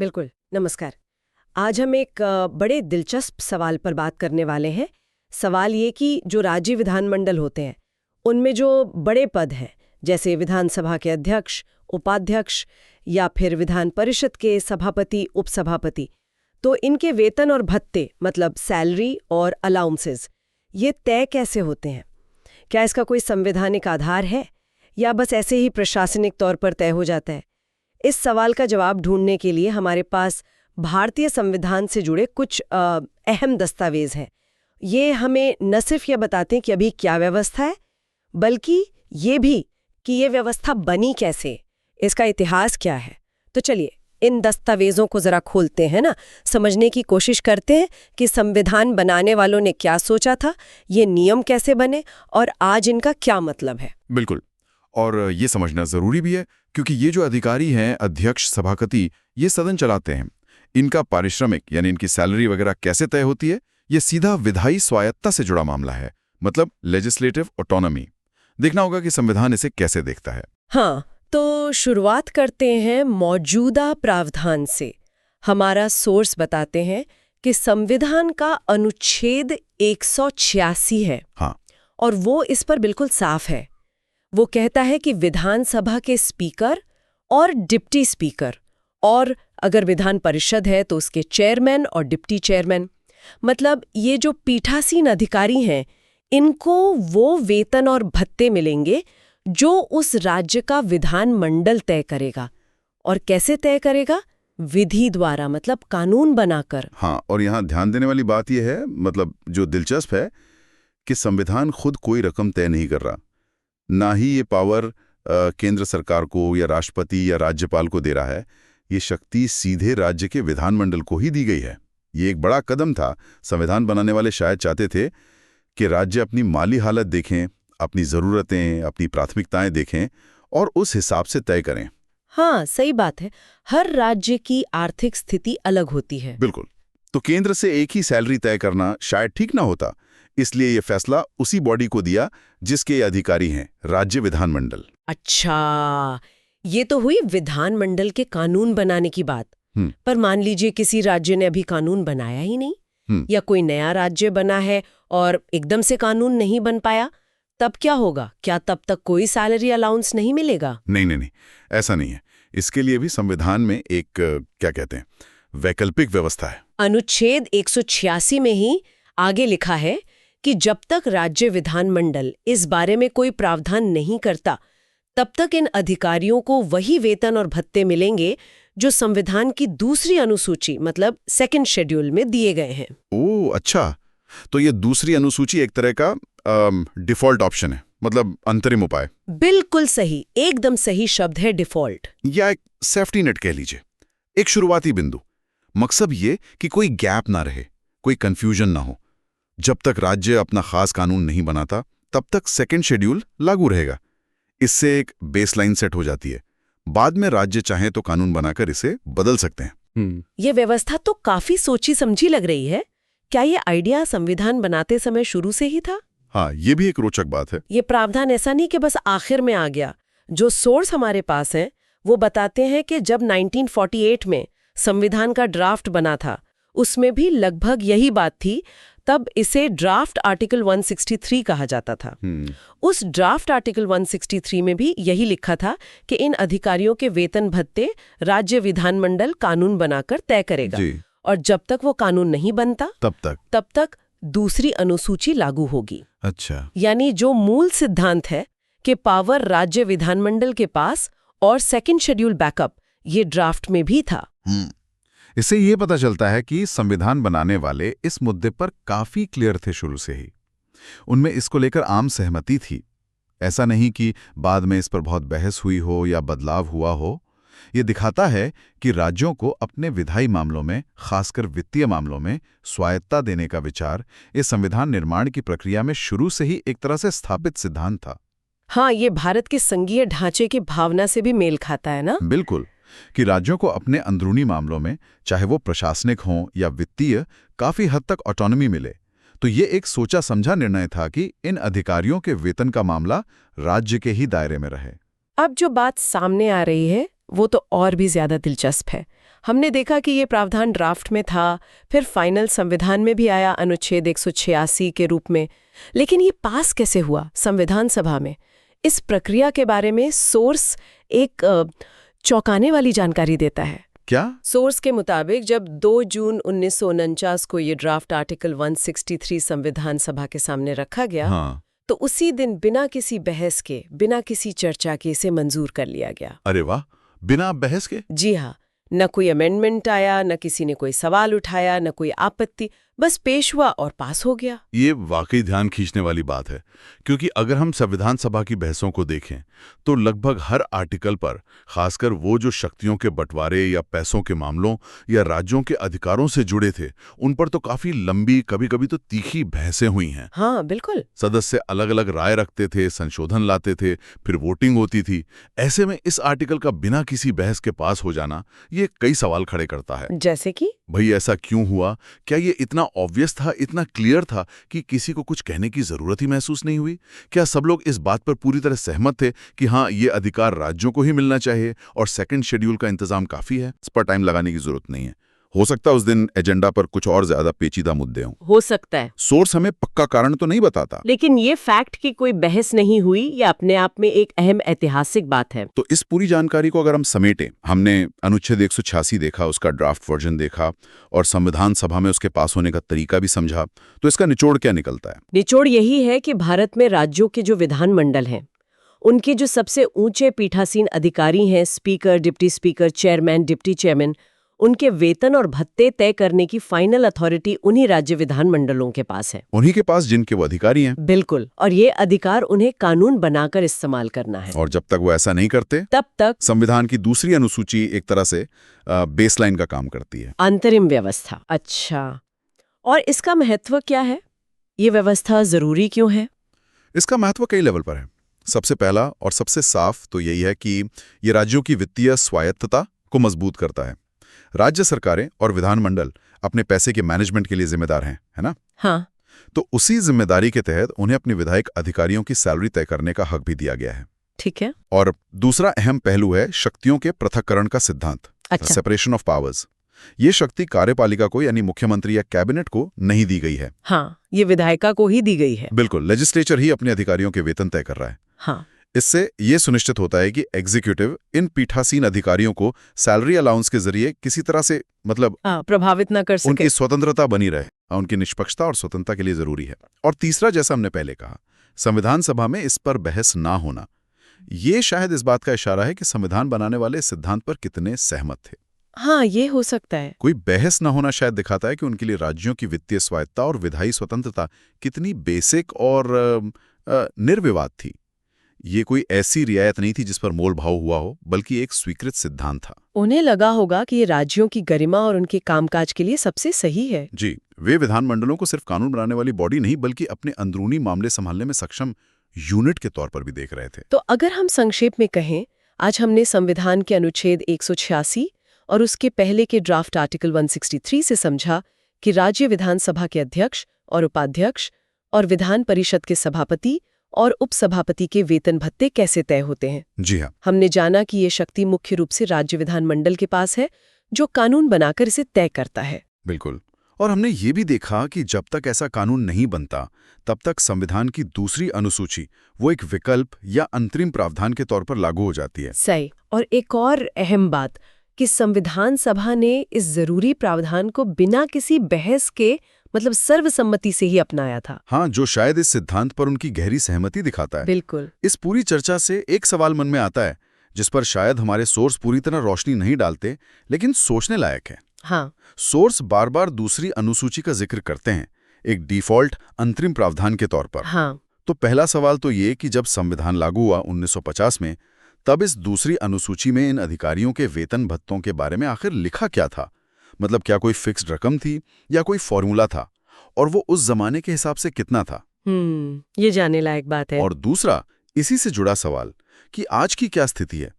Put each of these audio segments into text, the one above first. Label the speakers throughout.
Speaker 1: बिल्कुल। नमस्कार। आज हम एक बड़े दिलचस्प सवाल पर बात करने वाले हैं। सवाल ये कि जो राज्य विधानमंडल होते हैं उनमें जो बड़े पद हैं, जैसे विधानसभा के अध्यक्ष, उपाध्यक्ष या फिर विधान परिषद के सभापति, उपसभापति, तो इनके वेतन और भत्ते मतलब सैलरी और अलाउंसेस ये तय कैसे होते हैं? क्या इसका कोई संवैधानिक आधार है या बस ऐसे ही प्रशासनिक तौर पर तय हो जाता है? इस सवाल का जवाब ढूंढने के लिए हमारे पास भारतीय संविधान से जुड़े कुछ अहम दस्तावेज हैं। ये हमें न सिर्फ ये बताते हैं कि अभी क्या व्यवस्था है, बल्कि ये भी कि ये व्यवस्था बनी कैसे, इसका इतिहास क्या है। तो चलिए इन दस्तावेजों को जरा खोलते हैं ना, समझने की कोशिश करते हैं कि संविधान बनाने वालों ने क्या सोचा था, ये नियम कैसे बने और आज इनका क्या मतलब है।
Speaker 2: बिल्कुल। और ये समझना जरूरी भी है क्योंकि ये जो अधिकारी हैं, अध्यक्ष, सभापति, ये सदन चलाते हैं। इनका पारिश्रमिक यानी इनकी सैलरी वगैरह कैसे तय होती है, ये सीधा विधायी स्वायत्तता से जुड़ा मामला है, मतलब लेजिस्लेटिव ऑटोनॉमी। देखना होगा कि संविधान इसे कैसे देखता है।
Speaker 1: हाँ, तो शुरुआत करते हैं मौजूदा प्रावधान से। हमारा सोर्स बताते हैं कि संविधान का अनुच्छेद 186 है।
Speaker 2: हाँ।
Speaker 1: और वो इस पर बिल्कुल साफ है। वो कहता है कि विधानसभा के स्पीकर और डिप्टी स्पीकर, और अगर विधान परिषद है तो उसके चेयरमैन और डिप्टी चेयरमैन, मतलब ये जो पीठासीन अधिकारी हैं, इनको वो वेतन और भत्ते मिलेंगे जो उस राज्य का विधानमंडल तय करेगा। और कैसे तय करेगा? विधि द्वारा, मतलब कानून बनाकर।
Speaker 2: हाँ, और यहाँ ध्यान देने वाली बात यह है, मतलब जो दिलचस्प है, कि संविधान खुद कोई रकम तय नहीं कर रहा। ना ही ये पावर केंद्र सरकार को या राष्ट्रपति या राज्यपाल को दे रहा है। ये शक्ति सीधे राज्य के विधानमंडल को ही दी गई है। ये एक बड़ा कदम था। संविधान बनाने वाले शायद चाहते थे कि राज्य अपनी माली हालत देखें, अपनी ज़रूरतें, अपनी प्राथमिकताएं देखें और उस हिसाब से तय करें।
Speaker 1: हाँ, सही बात है। हर राज्य की आर्थिक स्थिति अलग होती है।
Speaker 2: बिल्कुल। तो केंद्र से एक ही सैलरी तय करना शायद ठीक ना होता, इसलिए ये फैसला उसी बॉडी को दिया जिसके ये अधिकारी हैं, राज्य विधानमंडल।
Speaker 1: अच्छा, ये तो हुई विधानमंडल के कानून बनाने की बात। पर मान लीजिए किसी राज्य ने अभी कानून बनाया ही नहीं, या कोई नया राज्य बना है और एकदम से कानून नहीं बन पाया, तब क्या होगा? क्या तब तक कोई सैलरी अलाउंस नहीं मिलेगा?
Speaker 2: नहीं, ऐसा नहीं है। इसके लिए भी संविधान में एक क्या कहते हैं, वैकल्पिक व्यवस्था है।
Speaker 1: अनुच्छेद 186 में ही आगे लिखा है कि जब तक राज्य विधानमंडल इस बारे में कोई प्रावधान नहीं करता, तब तक इन अधिकारियों को वही वेतन और भत्ते मिलेंगे जो संविधान की दूसरी अनुसूची मतलब सेकंड शेड्यूल में दिए गए हैं।
Speaker 2: ओह अच्छा, तो ये दूसरी अनुसूची एक तरह का डिफॉल्ट ऑप्शन है, मतलब अंतरिम उपाय।
Speaker 1: बिल्कुल सही, एकदम सही शब्द है डिफॉल्ट,
Speaker 2: या एक सेफ्टी नेट कह लीजिए, एक शुरुआती बिंदु। मकसद ये कि कोई गैप ना रहे, कोई कंफ्यूजन ना हो। जब तक राज्य अपना खास कानून नहीं बनाता, तब तक सेकंड शेड्यूल लागू रहेगा। इससे एक बेसलाइन सेट हो जाती है। बाद में राज्य चाहे तो कानून बनाकर इसे बदल सकते हैं।
Speaker 1: ये व्यवस्था तो काफी सोची समझी लग रही है। क्या ये आइडिया संविधान बनाते समय शुरू से ही था?
Speaker 2: हाँ, ये भी एक रोचक बात है।
Speaker 1: ये प्रावधान ऐसा नहीं कि बस आखिर में आ गया। जो सोर्स हमारे पास हैं, वो बताते हैं कि जब 1948 में संविधान का ड्राफ्ट बना था, उसमें भी लगभग यही बात थी। तब इसे ड्राफ्ट आर्टिकल 163 कहा जाता था। उस ड्राफ्ट आर्टिकल 163 में भी यही लिखा था कि इन अधिकारियों के वेतन भत्ते राज्य विधानमंडल कानून बनाकर तय करेगा। और जब तक वो कानून नहीं बनता, तब तक दूसरी अनुसूची लागू होगी।
Speaker 2: अच्छा,
Speaker 1: यानी जो मूल सिद्धांत है कि पावर राज्य विधानमंडल के पास और सेकंड शेड्यूल बैकअप, ये ड्राफ्ट में भी था।
Speaker 2: इससे ये पता चलता है कि संविधान बनाने वाले इस मुद्दे पर काफी क्लियर थे शुरू से ही। उनमें इसको लेकर आम सहमति थी। ऐसा नहीं कि बाद में इस पर बहुत बहस हुई हो या बदलाव हुआ हो। ये दिखाता है कि राज्यों को अपने विधायी मामलों में, खासकर वित्तीय मामलों में, स्वायत्तता देने का विचार इस संविधान निर्माण की प्रक्रिया में शुरू से ही एक तरह से स्थापित सिद्धांत था।
Speaker 1: हाँ, ये भारत के संघीय ढांचे की भावना से भी मेल खाता है ना?
Speaker 2: बिल्कुल, कि राज्यों को अपने अंदरूनी मामलों में, चाहे वो प्रशासनिक हों या वित्तीय, काफी हद तक ऑटोनॉमी मिले। तो ये एक सोचा समझा निर्णय था कि इन अधिकारियों के वेतन का मामला राज्य के ही दायरे में रहे।
Speaker 1: अब जो बात सामने आ रही है वो तो और भी ज्यादा दिलचस्प है। हमने देखा कि ये प्रावधान ड्राफ्ट में था, फिर फाइनल संविधान में भी आया अनुच्छेद 186 के रूप में। लेकिन ये पास कैसे हुआ संविधान सभा में? इस प्रक्रिया के बारे में सोर्स एक चौंकाने वाली जानकारी देता है।
Speaker 2: क्या?
Speaker 1: सोर्स के मुताबिक जब 2 जून 1949 को ये ड्राफ्ट आर्टिकल 163 संविधान सभा के सामने रखा गया,
Speaker 2: हाँ।
Speaker 1: तो उसी दिन बिना किसी बहस के, बिना किसी चर्चा के इसे मंजूर कर लिया गया।
Speaker 2: अरे वाह, बिना बहस के?
Speaker 1: जी हाँ, न कोई अमेंडमेंट आया, न किसी ने कोई सवाल उठाया, न कोई आपत्ति, बस पेश हुआ और पास हो गया।
Speaker 2: ये वाकई ध्यान खींचने वाली बात है, क्योंकि अगर हम संविधान सभा की बहसों को देखें तो लगभग हर आर्टिकल पर, खासकर वो जो शक्तियों के बंटवारे या पैसों के मामलों या राज्यों के अधिकारों से जुड़े थे, उन पर तो काफी लंबी, कभी कभी तो तीखी बहसें हुई हैं।
Speaker 1: हाँ बिल्कुल।
Speaker 2: सदस्य अलग अलग राय रखते थे, संशोधन लाते थे, फिर वोटिंग होती थी। ऐसे में इस आर्टिकल का बिना किसी बहस के पास हो जाना, ये कई सवाल खड़े करता है।
Speaker 1: जैसे कि
Speaker 2: भाई ऐसा क्यों हुआ? क्या ये इतना ऑब्वियस था, इतना क्लियर था कि किसी को कुछ कहने की जरूरत ही महसूस नहीं हुई? क्या सब लोग इस बात पर पूरी तरह सहमत थे कि हाँ, ये अधिकार राज्यों को ही मिलना चाहिए और सेकंड शेड्यूल का इंतजाम काफी है, इस पर टाइम लगाने की जरूरत नहीं है? हो सकता है उस दिन एजेंडा पर कुछ और ज्यादा पेचीदा मुद्दे हों।
Speaker 1: हो सकता है।
Speaker 2: सोर्स हमें पक्का कारण तो नहीं बताता,
Speaker 1: लेकिन ये फैक्ट कि कोई बहस नहीं हुई, ये अपने आप में एक अहम ऐतिहासिक बात है।
Speaker 2: तो इस पूरी जानकारी को अगर हम समेटें, हमने अनुच्छेद 186 देखा, उसका ड्राफ्ट वर्जन देखा और संविधान सभा में उसके पास होने का तरीका भी समझा, तो इसका निचोड़ क्या निकलता है?
Speaker 1: निचोड़ यही है कि भारत में राज्यों के जो विधानमंडल हैं, उनके जो सबसे ऊंचे पीठासीन अधिकारी हैं, speaker, deputy speaker, chairman, deputy chairman, उनके वेतन और भत्ते तय करने की फाइनल अथॉरिटी उन्हीं राज्य विधानमंडलों के पास है।
Speaker 2: उन्हीं के पास जिनके वो अधिकारी हैं।
Speaker 1: बिल्कुल। और ये अधिकार उन्हें कानून बनाकर इस्तेमाल करना है।
Speaker 2: और जब तक वो ऐसा नहीं करते,
Speaker 1: तब तक
Speaker 2: संविधान की दूसरी अनुसूची एक तरह से बेसलाइन का काम करती है।
Speaker 1: अंतरिम व्यवस्था। अच्छा, और इसका महत्व क्या है? ये व्यवस्था जरूरी क्यों है?
Speaker 2: इसका महत्व कई लेवल पर है। सबसे पहला और सबसे साफ तो यही है कि ये राज्यों की वित्तीय स्वायत्तता को मजबूत करता है। राज्य सरकारें और विधानमंडल अपने पैसे के मैनेजमेंट के लिए जिम्मेदार हैं, है ना?
Speaker 1: हाँ।
Speaker 2: तो उसी जिम्मेदारी के तहत उन्हें अपने विधायक अधिकारियों की सैलरी तय करने का हक भी दिया गया है।
Speaker 1: ठीक है।
Speaker 2: और दूसरा अहम पहलू है शक्तियों के पृथक्करण का सिद्धांत,
Speaker 1: अच्छा।
Speaker 2: Separation of powers. ये शक्ति कार्यपालिका को यानी मुख्यमंत्री या कैबिनेट को नहीं दी गई है।
Speaker 1: हाँ, ये विधायिका को ही दी गई है।
Speaker 2: बिल्कुल, लेजिस्लेचर ही अपने अधिकारियों के वेतन तय कर रहा है।
Speaker 1: हाँ।
Speaker 2: इससे ये सुनिश्चित होता है कि एग्जीक्यूटिव इन पीठासीन अधिकारियों को सैलरी अलाउंस के जरिए किसी तरह से
Speaker 1: प्रभावित न कर सके।
Speaker 2: उनकी स्वतंत्रता बनी रहे। उनकी निष्पक्षता और स्वतंत्रता के लिए जरूरी है। और तीसरा, जैसा हमने पहले कहा, संविधान सभा में इस पर बहस ना होना, ये शायद इस बात का इशारा है कि संविधान बनाने वाले इस सिद्धांत पर कितने सहमत थे।
Speaker 1: हाँ, ये हो सकता है।
Speaker 2: कोई बहस न होना शायद दिखाता है कि उनके लिए राज्यों की वित्तीय स्वायत्तता और विधायी स्वतंत्रता कितनी बेसिक और निर्विवाद थी। ये कोई ऐसी रियायत नहीं थी जिस पर मोल भाव हुआ हो, बल्कि एक स्वीकृत सिद्धांत था।
Speaker 1: उन्हें लगा होगा कि ये राज्यों की गरिमा और उनके कामकाज के लिए सबसे सही है।
Speaker 2: जी, वे विधानमंडलों को सिर्फ कानून बनाने वाली बॉडी नहीं, बल्कि अपने अंदरूनी मामले संभालने में सक्षम यूनिट के तौर पर भी देख रहे थे।
Speaker 1: तो अगर हम संक्षेप में कहें, आज हमने संविधान के अनुच्छेद 186 और उसके पहले के ड्राफ्ट आर्टिकल 163 से समझा कि राज्य विधानसभा के अध्यक्ष और उपाध्यक्ष और विधान परिषद के सभापति और उपसभापति के वेतन भत्ते कैसे तय होते हैं।
Speaker 2: जी हाँ।
Speaker 1: हमने जाना कि ये शक्ति मुख्य रूप से राज्य विधानमंडल के पास है, जो कानून बनाकर इसे तय करता है।
Speaker 2: बिल्कुल। और हमने ये भी देखा कि जब तक ऐसा कानून नहीं बनता, तब तक संविधान की दूसरी अनुसूची वो एक विकल्प या अंतरिम प्रावधान के तौर पर लागू हो जाती है।
Speaker 1: सही। और एक और अहम बात कि संविधान सभा ने इस जरूरी प्रावधान को बिना किसी बहस के, मतलब सर्वसम्मति से ही अपनाया था।
Speaker 2: हाँ, जो शायद इस सिद्धांत पर उनकी गहरी सहमति दिखाता है।
Speaker 1: बिल्कुल।
Speaker 2: इस पूरी चर्चा से एक सवाल मन में आता है, जिस पर शायद हमारे सोर्स पूरी तरह रोशनी नहीं डालते, लेकिन सोचने लायक है।
Speaker 1: हाँ।
Speaker 2: सोर्स बार बार दूसरी अनुसूची का जिक्र करते हैं, एक डिफॉल्ट अंतरिम प्रावधान के तौर पर।
Speaker 1: हाँ।
Speaker 2: तो पहला सवाल तो ये कि जब संविधान लागू हुआ 1950 में, तब इस दूसरी अनुसूची में इन अधिकारियों के वेतन भत्तों के बारे में आखिर लिखा क्या था? मतलब क्या कोई फिक्स्ड रकम थी या कोई फॉर्मूला था, और वो उस जमाने के हिसाब से कितना था?
Speaker 1: ये जानने लायक बात है।
Speaker 2: और दूसरा, इसी से जुड़ा सवाल कि आज की क्या स्थिति है?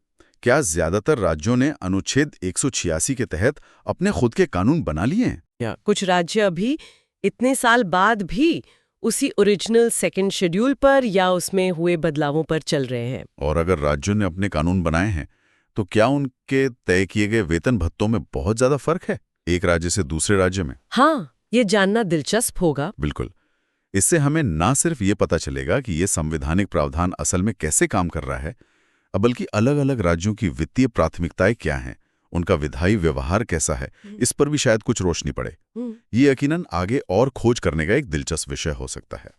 Speaker 2: क्या ज्यादातर राज्यों ने अनुच्छेद 186 के तहत अपने खुद के कानून बना लिए हैं?
Speaker 1: या कुछ राज्य अभी इतने साल बाद भी उसी ओरिजिनल सेकंड शेड्यूल पर या उसमें हुए बदलावों पर चल रहे हैं?
Speaker 2: और अगर राज्यों ने अपने कानून बनाए हैं, तो क्या उनके तय किए गए वेतन भत्तों में बहुत ज्यादा फर्क है एक राज्य से दूसरे राज्य में?
Speaker 1: हाँ, ये जानना दिलचस्प होगा।
Speaker 2: बिल्कुल। इससे हमें ना सिर्फ ये पता चलेगा कि ये संवैधानिक प्रावधान असल में कैसे काम कर रहा है, बल्कि अलग-अलग राज्यों की वित्तीय प्राथमिकताएं क्या हैं, उनका विधायी व्यवहार कैसा है, इस पर भी शायद कुछ रोशनी पड़े। ये यकीनन आगे और खोज करने का एक दिलचस्प विषय हो सकता है।